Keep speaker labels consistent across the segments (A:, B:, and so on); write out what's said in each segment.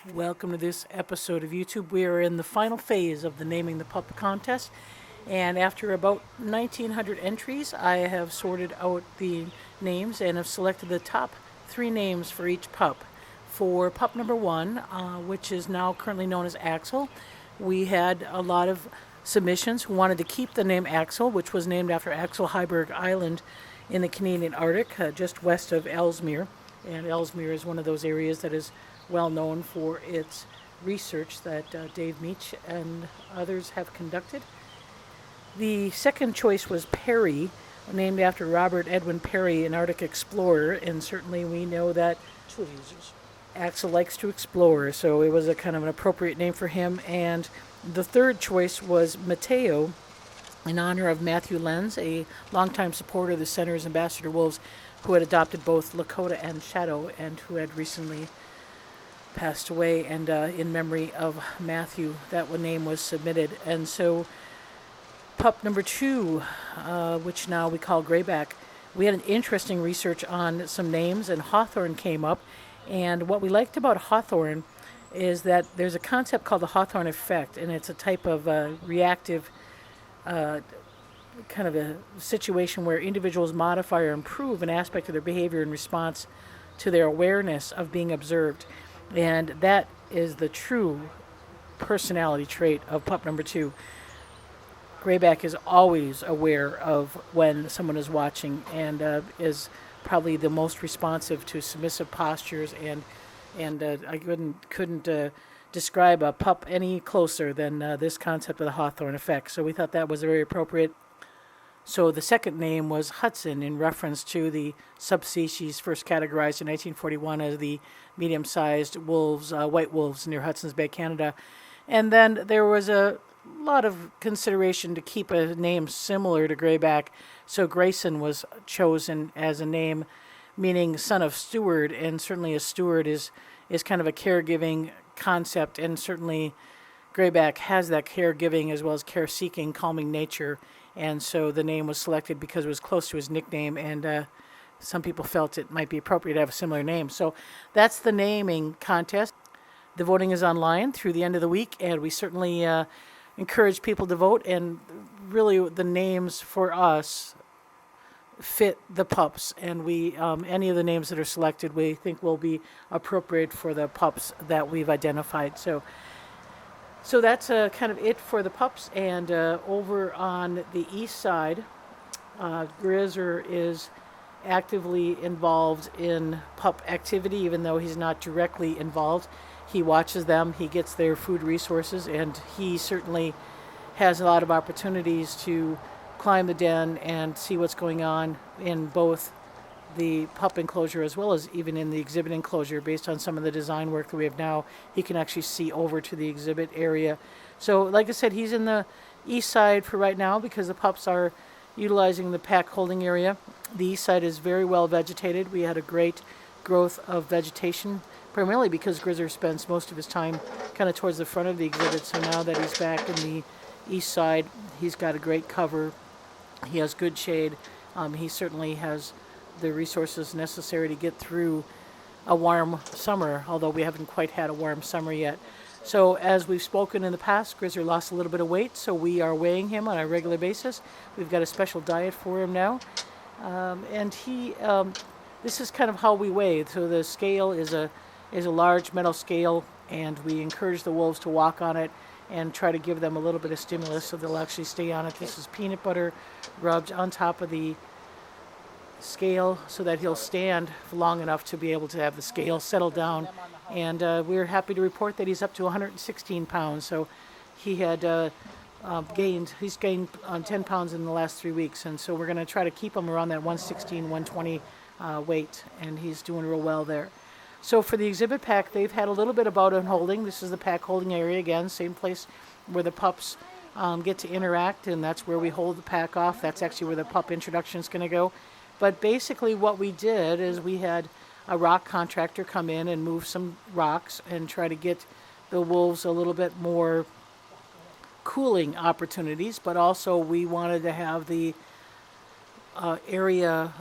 A: Welcome to this episode of YouTube. We are in the final phase of the Naming the Pup contest, and after about 1,900 entries, I have sorted out the names and have selected the top three names for each pup. For pup number one, which is now currently known as Axel, we had a lot of submissions who wanted to keep the name Axel, which was named after Axel Heiberg Island in the Canadian Arctic, just west of Ellesmere. And Ellesmere is one of those areas that is well known for its research that Dave Meach and others have conducted. The second choice was Perry, named after Robert Edwin Perry, an Arctic explorer, and certainly we know that Axel likes to explore, so it was a kind of an appropriate name for him. And the third choice was Mateo, in honor of Matthew Lenz, a longtime supporter of the Center's Ambassador Wolves, who had adopted both Lakota and Shadow, and who had recently passed away. And in memory of Matthew, that name was submitted. And so pup number two, which now we call Grayback, we had an interesting research on some names, and Hawthorne came up. And what we liked about Hawthorne is that there's a concept called the Hawthorne effect, and it's a type of reactive kind of a situation where individuals modify or improve an aspect of their behavior in response to their awareness of being observed. And that is the true personality trait of pup number two. Grayback is always aware of when someone is watching, and is probably the most responsive to submissive postures. And I couldn't describe a pup any closer than this concept of the Hawthorne effect. So we thought that was very appropriate. So the second name was Hudson, in reference to the subspecies first categorized in 1941 as the medium-sized wolves, white wolves near Hudson's Bay, Canada. And then there was a lot of consideration to keep a name similar to Grayback. So Grayson was chosen as a name meaning son of steward, and certainly a steward is kind of a caregiving concept, and certainly Grayback has that caregiving as well as care-seeking, calming nature. And so the name was selected because it was close to his nickname, and some people felt it might be appropriate to have a similar name. So that's the naming contest. The voting is online through the end of the week, and we certainly encourage people to vote. And really, the names for us fit the pups, and we any of the names that are selected we think will be appropriate for the pups that we've identified. So that's kind of it for the pups. And over on the east side, Grizzer is actively involved in pup activity, even though he's not directly involved. He watches them, he gets their food resources, and he certainly has a lot of opportunities to climb the den and see what's going on in both the pup enclosure as well as even in the exhibit enclosure. Based on some of the design work that we have now, he can actually see over to the exhibit area. So like I said, he's in the east side for right now because the pups are utilizing the pack holding area. The east side is very well vegetated. We had a great growth of vegetation, primarily because Grizzer spends most of his time kind of towards the front of the exhibit. So now that he's back in the east side, he's got a great cover. He has good shade. He certainly has the resources necessary to get through a warm summer, although we haven't quite had a warm summer yet. So as we've spoken in the past, Grizzer lost a little bit of weight, so we are weighing him on a regular basis. We've got a special diet for him now. And this is kind of how we weigh. So the scale is a large metal scale, and we encourage the wolves to walk on it and try to give them a little bit of stimulus so they'll actually stay on it. This is peanut butter rubbed on top of the scale so that he'll stand long enough to be able to have the scale settle down. And we're happy to report that he's up to 116 pounds. So he had he's gained 10 pounds in the last 3 weeks. And so we're going to try to keep him around that 116, 120 weight. And he's doing real well there. So for the exhibit pack, they've had a little bit about on holding. This is the pack holding area again, same place where the pups get to interact, and that's where we hold the pack off. That's actually where the pup introduction is going to go. But basically what we did is we had a rock contractor come in and move some rocks and try to get the wolves a little bit more cooling opportunities, but also we wanted to have the area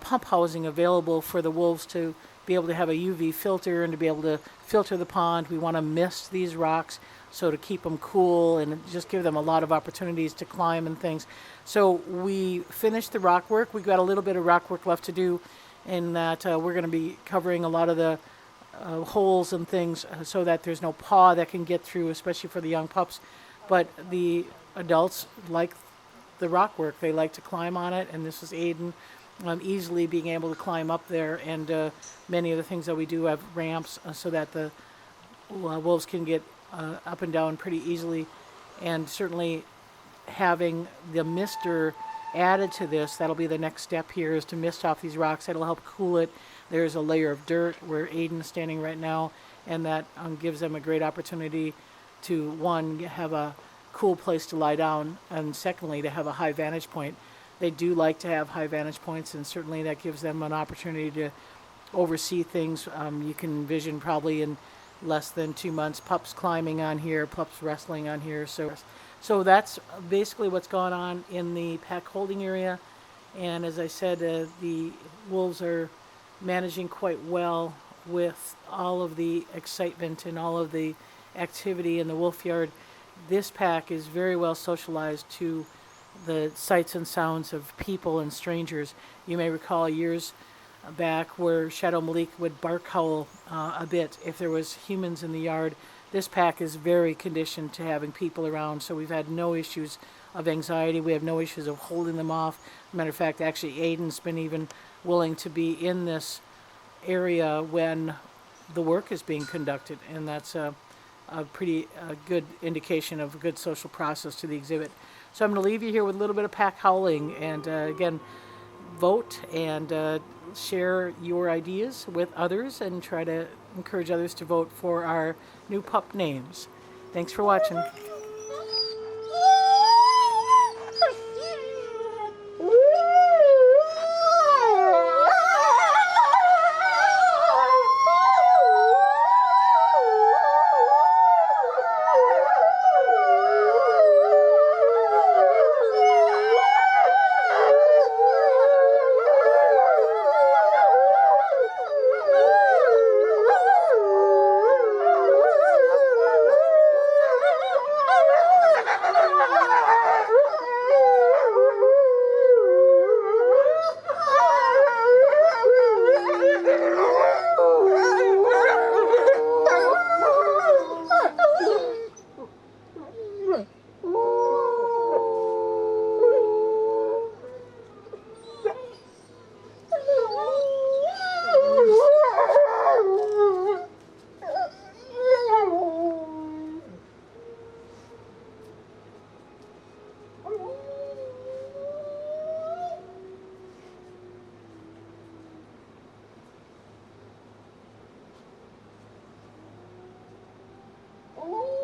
A: pump housing available for the wolves to be able to have a UV filter and to be able to filter the pond. We want to mist these rocks so to keep them cool and just give them a lot of opportunities to climb and things. So we finished the rock work. We've got a little bit of rock work left to do, in that we're going to be covering a lot of the holes and things so that there's no paw that can get through, especially for the young pups. But the adults like the rock work. They like to climb on it, and this is Aiden easily being able to climb up there. And many of the things that we do have ramps so that the wolves can get up and down pretty easily. And certainly having the mister added to this, that'll be the next step here, is to mist off these rocks. That'll help cool it. There's a layer of dirt where Aiden's standing right now, and that gives them a great opportunity to, one, have a cool place to lie down, and secondly, to have a high vantage point. They do like to have high vantage points, and certainly that gives them an opportunity to oversee things. You can envision probably in less than 2 months pups climbing on here, pups wrestling on here. So that's basically what's going on in the pack holding area. And as I said, the wolves are managing quite well with all of the excitement and all of the activity in the wolf yard. This pack is very well socialized to the sights and sounds of people and strangers. You may recall years back where Shadow Malik would bark howl a bit if there was humans in the yard. This pack is very conditioned to having people around, so we've had no issues of anxiety. We have no issues of holding them off. Matter of fact, actually, Aiden's been even willing to be in this area when the work is being conducted, and that's a pretty good indication of a good social process to the exhibit. So I'm going to leave you here with a little bit of pack howling, and again, vote and share your ideas with others and try to encourage others to vote for our new pup names. Thanks for watching.
B: Oh.